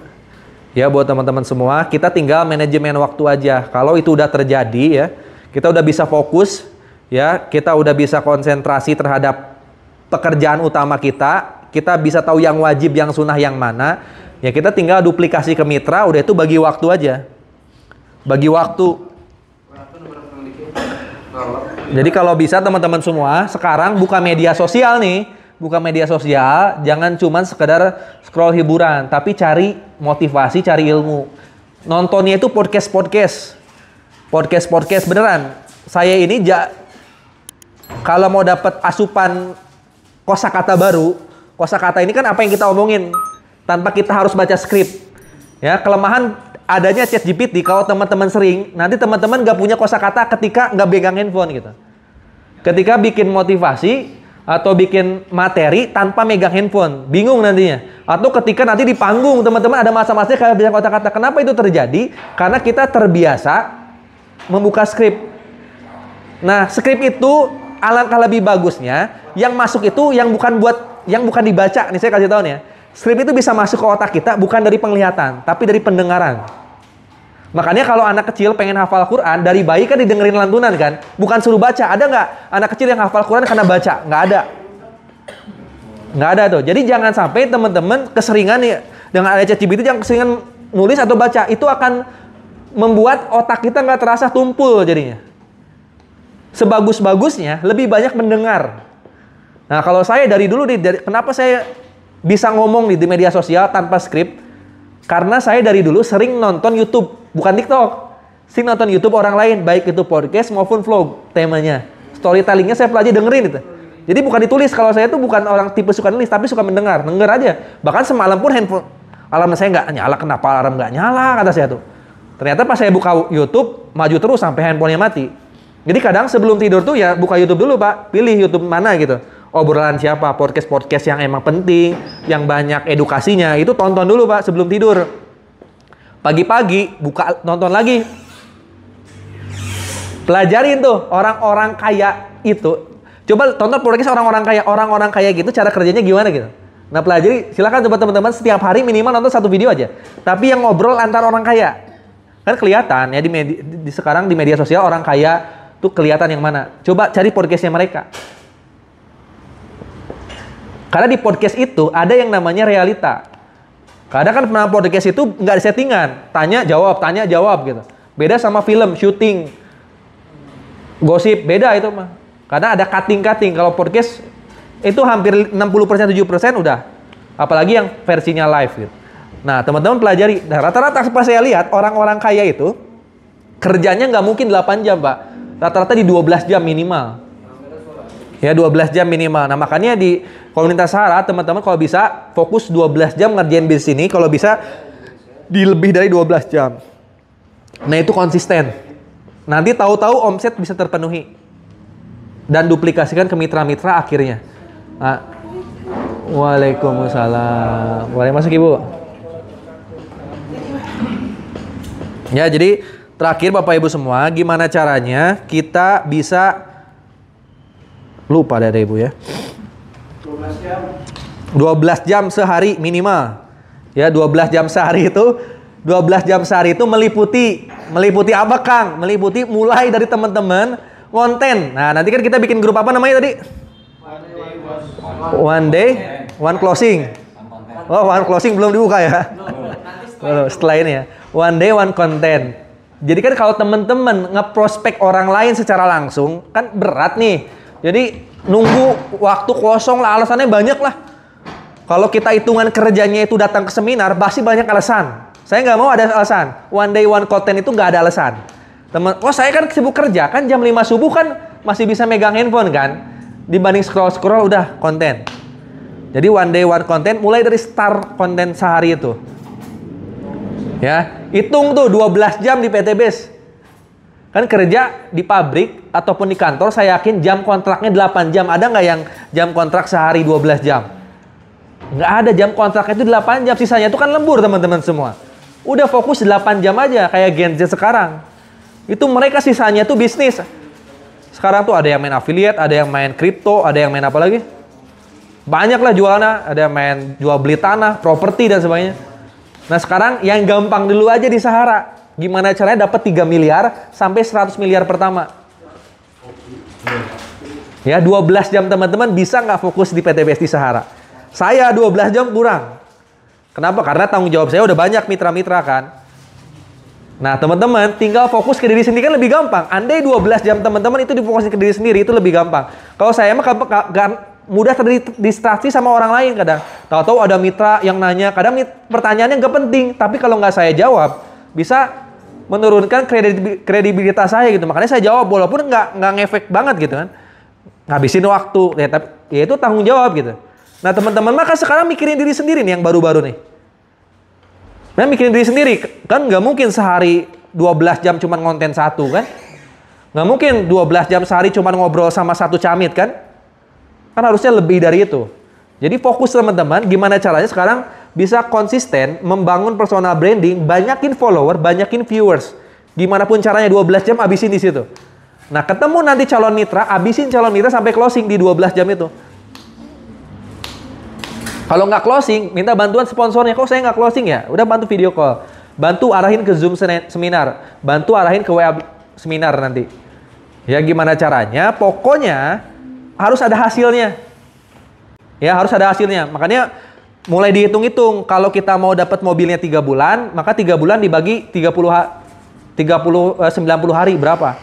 Ya buat teman-teman semua, kita tinggal manajemen waktu aja. Kalau itu udah terjadi ya, kita udah bisa fokus ya, kita udah bisa konsentrasi terhadap pekerjaan utama kita. Kita bisa tahu yang wajib, yang sunnah, yang mana. Ya kita tinggal duplikasi ke mitra, udah itu bagi waktu aja. Bagi waktu. Jadi kalau bisa teman-teman semua, sekarang buka media sosial nih. Buka media sosial, jangan cuman sekedar scroll hiburan, tapi cari motivasi, cari ilmu. Nontonnya itu podcast beneran. Saya ini kalau mau dapat asupan kosakata baru, kosakata ini kan apa yang kita omongin tanpa kita harus baca skrip. Ya, kelemahan adanya ChatGPT kalau teman-teman sering, nanti teman-teman nggak punya kosakata ketika nggak pegang handphone gitu. Ketika bikin motivasi atau bikin materi tanpa megang handphone, bingung nantinya. Atau ketika nanti di panggung teman-teman ada masa-masanya kayak bilang kata-kata. Kenapa itu terjadi? Karena kita terbiasa membuka skrip. Nah, skrip itu alangkah lebih bagusnya yang masuk itu yang bukan dibaca. Nih saya kasih tahu nih ya. Skrip itu bisa masuk ke otak kita bukan dari penglihatan, tapi dari pendengaran. Makanya kalau anak kecil pengen hafal Quran, dari bayi kan didengerin lantunan kan? Bukan suruh baca. Ada nggak anak kecil yang hafal Quran karena baca? Nggak ada. Nggak ada tuh. Jadi jangan sampai teman-teman keseringan nih, dengan ada ChatGPT jangan keseringan nulis atau baca. Itu akan membuat otak kita nggak terasa tumpul jadinya. Sebagus-bagusnya lebih banyak mendengar. Nah kalau saya dari dulu nih, kenapa saya bisa ngomong di media sosial tanpa skrip? Karena saya dari dulu sering nonton YouTube, bukan TikTok. Sering nonton YouTube orang lain, baik itu podcast maupun vlog temanya. Storytellingnya saya pelajari dengerin itu. Jadi bukan ditulis, kalau saya tuh bukan orang tipe suka nulis, tapi suka mendengar. Denger aja. Bahkan semalam pun handphone, alarm saya nggak nyala, kenapa alarm nggak nyala, kata saya tuh. Ternyata pas saya buka YouTube, maju terus sampai handphonenya mati. Jadi kadang sebelum tidur tuh ya buka YouTube dulu Pak, pilih YouTube mana gitu. Obrolan siapa, podcast yang emang penting, yang banyak edukasinya, itu tonton dulu Pak sebelum tidur. Pagi-pagi buka nonton lagi. Pelajarin tuh orang-orang kaya itu. Coba tonton podcast orang-orang kaya gitu cara kerjanya gimana gitu. Nah pelajari, silakan coba teman-teman setiap hari minimal nonton satu video aja. Tapi yang ngobrol antar orang kaya. Kan kelihatan ya sekarang di media sosial orang kaya tuh kelihatan yang mana. Coba cari podcastnya mereka. Karena di podcast itu ada yang namanya realita. Kadang kan pernah podcast itu nggak ada settingan. Tanya, jawab gitu. Beda sama film, syuting, gosip, beda itu mah. Karena ada cutting. Kalau podcast itu hampir 60%, 70% udah. Apalagi yang versinya live gitu. Nah teman-teman pelajari. Nah, rata-rata pas saya lihat orang-orang kaya itu Kerjanya nggak mungkin 8 jam, Pak. Rata-rata di 12 jam minimal. Ya, 12 jam minimal. Nah, makanya di komunitas Sahara, teman-teman kalau bisa fokus 12 jam ngerjain bisnis ini, kalau bisa di lebih dari 12 jam. Nah, itu konsisten. Nanti tahu-tahu omset bisa terpenuhi. Dan duplikasikan ke mitra-mitra akhirnya. Nah, Waalaikumsalam. Boleh masuk, Ibu? Ya, jadi terakhir Bapak Ibu semua, gimana caranya kita bisa lupa dari Ibu ya. 12 jam sehari minimal. Ya, 12 jam sehari itu 12 jam sehari itu meliputi apa, Kang? Meliputi mulai dari teman-teman konten. Nah, nanti kan kita bikin grup apa namanya tadi? One day, one closing. Oh, one closing belum dibuka ya? Belum, setelah ini ya. One day, one content. Jadi kan kalau teman-teman ngeprospek orang lain secara langsung, kan berat nih. Jadi nunggu waktu kosong lah, alasannya banyak lah. Kalau kita hitungan kerjanya itu datang ke seminar, pasti banyak alasan. Saya nggak mau ada alasan. One day, one content itu nggak ada alasan. Saya kan sibuk kerja, kan jam 5 subuh kan masih bisa megang handphone kan. Dibanding scroll-scroll udah konten. Jadi one day, one content mulai dari start konten sehari itu. Ya, hitung tuh 12 jam di PT Base. Kan kerja di pabrik ataupun di kantor, saya yakin jam kontraknya 8 jam. Ada nggak yang jam kontrak sehari 12 jam? Nggak ada, jam kontraknya itu 8 jam. Sisanya itu kan lembur teman-teman semua. Udah fokus 8 jam aja kayak Gen Z sekarang. Itu mereka sisanya tuh bisnis. Sekarang tuh ada yang main affiliate, ada yang main kripto, ada yang main apa lagi? Banyak lah jualannya. Ada yang main jual beli tanah, properti dan sebagainya. Nah, sekarang yang gampang dulu aja di Sahara. Gimana caranya dapat 3 miliar sampai 100 miliar pertama? Ya, 12 jam teman-teman bisa nggak fokus di PT Base di Sahara? Saya 12 jam kurang. Kenapa? Karena tanggung jawab saya udah banyak mitra-mitra kan. Nah, teman-teman tinggal fokus ke diri sendiri kan lebih gampang. Andai 12 jam teman-teman itu difokusin ke diri sendiri itu lebih gampang. Kalau saya mah mudah terdistraksi sama orang lain kadang. Tahu-tahu ada mitra yang nanya, kadang pertanyaannya nggak penting, tapi kalau nggak saya jawab bisa menurunkan kredibilitas saya gitu. Makanya saya jawab walaupun nggak ngefek banget gitu kan. Ngabisin waktu, ya, tapi ya itu tanggung jawab gitu. Nah, teman-teman maka sekarang mikirin diri sendiri nih yang baru-baru nih. Nah, mikirin diri sendiri kan nggak mungkin sehari 12 jam cuma konten satu kan? Nggak mungkin 12 jam sehari cuma ngobrol sama satu camit kan? Kan harusnya lebih dari itu. Jadi fokus teman-teman, gimana caranya sekarang bisa konsisten membangun personal branding, banyakin follower, banyakin viewers. Gimana pun caranya 12 jam habisin di situ. Nah, ketemu nanti calon mitra, habisin calon mitra sampai closing di 12 jam itu. Kalau nggak closing, minta bantuan sponsornya. Kok saya nggak closing ya? Udah bantu video call. Bantu arahin ke Zoom seminar. Bantu arahin ke WA seminar nanti. Ya, gimana caranya? Pokoknya harus ada hasilnya. Ya, harus ada hasilnya. Makanya mulai dihitung-hitung. Kalau kita mau dapat mobilnya 3 bulan, maka 3 bulan dibagi 90 hari berapa?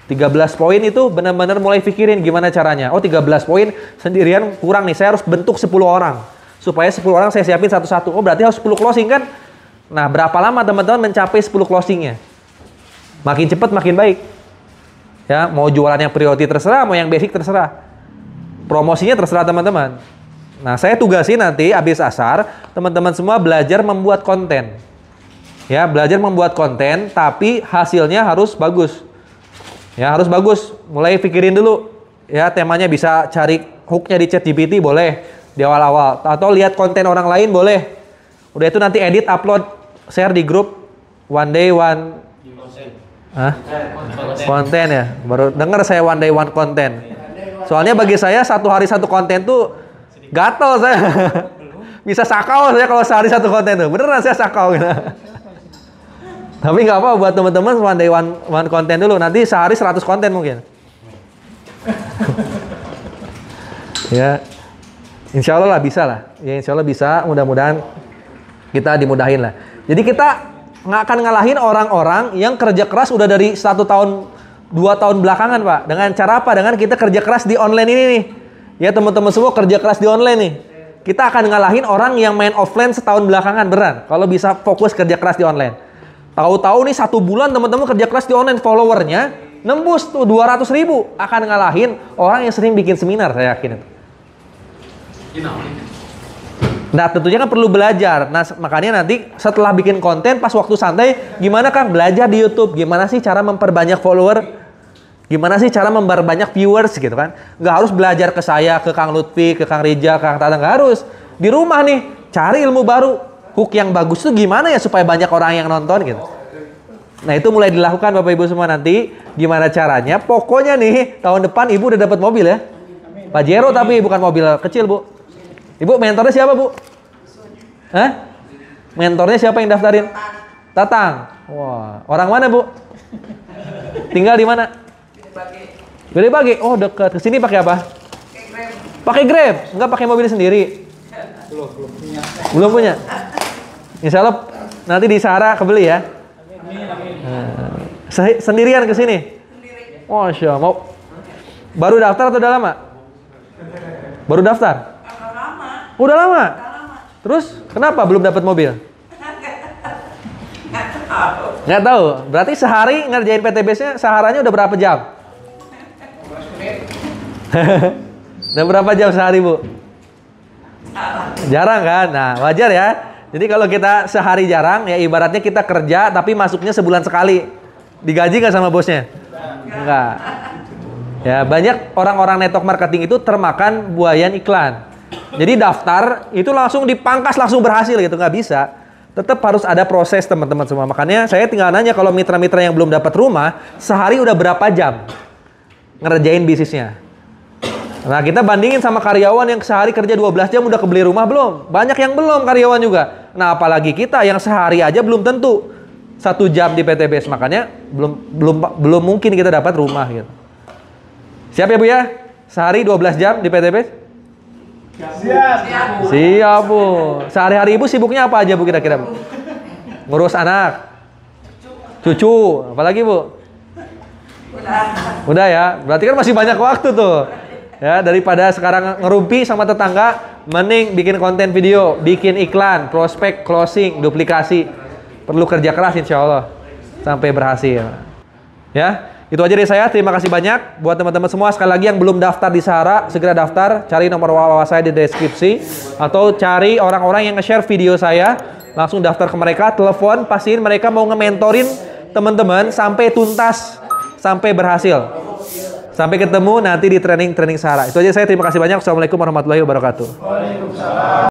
13 poin itu benar-benar mulai pikirin gimana caranya. Oh, 13 poin sendirian kurang nih. Saya harus bentuk 10 orang. Supaya 10 orang saya siapin satu-satu. Oh, berarti harus 10 closing kan? Nah, berapa lama teman-teman mencapai 10 closingnya? Makin cepat makin baik. Ya, mau jualan yang priority terserah, mau yang basic terserah. Promosinya terserah teman-teman. Nah, saya tugasin nanti habis asar, teman-teman semua belajar membuat konten. Ya, belajar membuat konten, tapi hasilnya harus bagus. Ya, harus bagus. Mulai pikirin dulu. Ya, temanya bisa cari hooknya di ChatGPT boleh. Di awal-awal. Atau lihat konten orang lain boleh. Udah itu nanti edit, upload, share di grup. One day, one... Hah? Konten ya? Baru denger saya one day, one konten. Soalnya bagi saya satu hari satu konten tuh gatel saya. Bisa sakau saya kalau sehari satu konten tuh. Beneran saya sakau gitu. Tapi nggak apa buat teman-teman one day one konten dulu. Nanti sehari 100 konten mungkin. Ya. Insya Allah lah bisa lah. Ya insya Allah bisa. Mudah-mudahan kita dimudahin lah. Jadi kita nggak akan ngalahin orang-orang yang kerja keras udah dari 1 tahun, 2 tahun belakangan, Pak. Dengan cara apa? Dengan kita kerja keras di online ini nih. Ya teman-teman semua kerja keras di online nih. Kita akan ngalahin orang yang main offline setahun belakangan beneran. Kalau bisa fokus kerja keras di online. Tahu-tahu nih 1 bulan teman-teman kerja keras di online, followernya nembus tuh 200.000. Akan ngalahin orang yang sering bikin seminar, saya yakin. Nah tentunya kan perlu belajar. Nah makanya nanti setelah bikin konten pas waktu santai, gimana Kang belajar di YouTube, gimana sih cara memperbanyak follower, gimana sih cara memperbanyak viewers gitu kan. Nggak harus belajar ke saya, ke Kang Lutfi, ke Kang Rijal, ke Kang Tatang, nggak harus. Di rumah nih cari ilmu baru, hook yang bagus tuh gimana ya supaya banyak orang yang nonton gitu. Nah itu mulai dilakukan Bapak Ibu semua. Nanti gimana caranya, pokoknya nih tahun depan Ibu udah dapat mobil ya, Pajero, tapi bukan mobil kecil Bu. Ibu mentornya siapa Bu? Hah? Mentornya siapa yang daftarin? Tatang. Wah, orang mana Bu? Tinggal di mana? Gede Bage. Oh dekat. Kesini pakai apa? Pakai Grab. Enggak pakai mobil sendiri? Belum punya. Insya Allah nanti di Sahara kebeli ya. Sendirian kesini? Masya Allah. Baru daftar atau udah lama? Baru daftar? Udah lama. Terus kenapa belum dapat mobil? Nggak tahu. Berarti sehari ngerjain PTBS-nya saharanya udah berapa jam? Udah berapa jam sehari Bu? Jarang kan? Nah wajar ya. Jadi kalau kita sehari jarang ya ibaratnya kita kerja tapi masuknya sebulan sekali. Digaji nggak sama bosnya? Enggak. Ya banyak orang-orang network marketing itu termakan buayan iklan. Jadi daftar itu langsung dipangkas langsung berhasil gitu, nggak bisa. Tetap harus ada proses teman-teman semua. Makanya saya tinggal nanya kalau mitra-mitra yang belum dapat rumah sehari udah berapa jam ngerjain bisnisnya. Nah kita bandingin sama karyawan yang sehari kerja 12 jam udah kebeli rumah belum? Banyak yang belum karyawan juga. Nah apalagi kita yang sehari aja belum tentu 1 jam di PTBS. Makanya belum mungkin kita dapat rumah gitu. Siap ya Bu ya? Sehari 12 jam di PTBS? Siap Bu. Sehari-hari Ibu sibuknya apa aja Bu kira-kira Bu? Ngurus anak, cucu, apalagi Bu? Udah ya. Berarti kan masih banyak waktu tuh. Ya daripada sekarang ngerumpi sama tetangga, mending bikin konten video, bikin iklan, prospek, closing, duplikasi. Perlu kerja keras insya Allah sampai berhasil. Ya. Itu aja dari saya, terima kasih banyak buat teman-teman semua. Sekali lagi yang belum daftar di Sahara, segera daftar, cari nomor WhatsApp saya di deskripsi atau cari orang-orang yang nge-share video saya, langsung daftar ke mereka, telepon, pastiin mereka mau nge-mentorin teman-teman sampai tuntas, sampai berhasil. Sampai ketemu nanti di training Sahara. Itu aja saya, terima kasih banyak. Assalamualaikum warahmatullahi wabarakatuh.